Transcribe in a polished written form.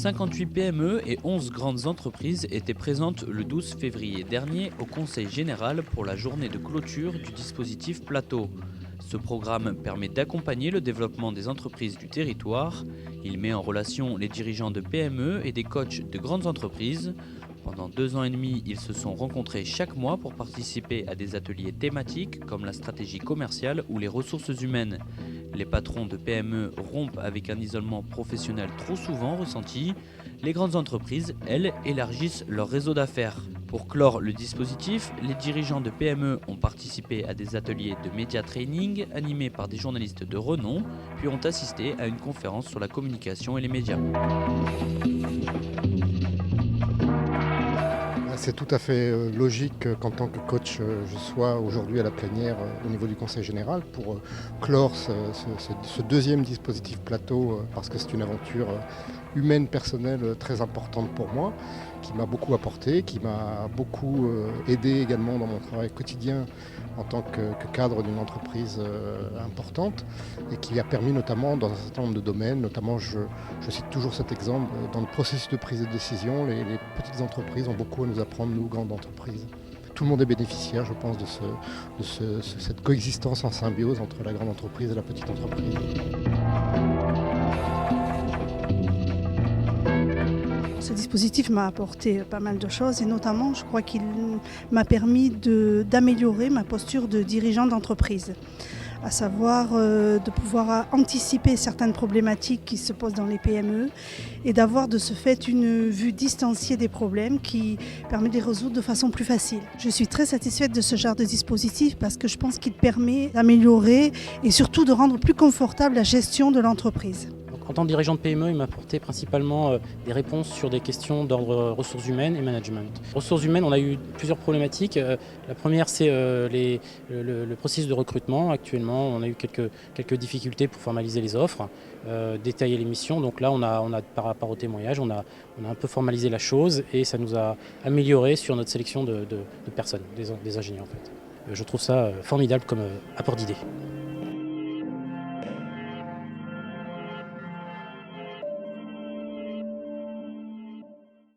58 PME et 11 grandes entreprises étaient présentes le 12 février dernier au Conseil général pour la journée de clôture du dispositif Plateau. Ce programme permet d'accompagner le développement des entreprises du territoire. Il met en relation les dirigeants de PME et des coachs de grandes entreprises. Pendant 2 ans et demi, ils se sont rencontrés chaque mois pour participer à des ateliers thématiques comme la stratégie commerciale ou les ressources humaines. Les patrons de PME rompent avec un isolement professionnel trop souvent ressenti. Les grandes entreprises, elles, élargissent leur réseau d'affaires. Pour clore le dispositif, les dirigeants de PME ont participé à des ateliers de média training animés par des journalistes de renom, puis ont assisté à une conférence sur la communication et les médias. C'est tout à fait logique qu'en tant que coach, je sois aujourd'hui à la plénière au niveau du Conseil général pour clore ce deuxième dispositif Plateau, parce que c'est une aventure humaine, personnelle très importante pour moi, qui m'a beaucoup apporté, qui m'a beaucoup aidé également dans mon travail quotidien en tant que cadre d'une entreprise importante, et qui a permis notamment dans un certain nombre de domaines, notamment je cite toujours cet exemple, dans le processus de prise de décision, les petites entreprises ont beaucoup à nous apprendre, nous, grandes entreprises. Tout le monde est bénéficiaire, je pense, de cette coexistence en symbiose entre la grande entreprise et la petite entreprise. Ce dispositif m'a apporté pas mal de choses et notamment, je crois qu'il m'a permis d'améliorer ma posture de dirigeant d'entreprise, à savoir de pouvoir anticiper certaines problématiques qui se posent dans les PME et d'avoir de ce fait une vue distanciée des problèmes qui permet de les résoudre de façon plus facile. Je suis très satisfaite de ce genre de dispositif parce que je pense qu'il permet d'améliorer et surtout de rendre plus confortable la gestion de l'entreprise. En tant que dirigeant de PME, il m'a apporté principalement des réponses sur des questions d'ordre ressources humaines et management. Ressources humaines, on a eu plusieurs problématiques. La première, c'est le processus de recrutement. Actuellement, on a eu quelques difficultés pour formaliser les offres, détailler les missions. Donc là, on a par rapport au témoignage, on a un peu formalisé la chose et ça nous a amélioré sur notre sélection de personnes, des ingénieurs en fait. Je trouve ça formidable comme apport d'idées.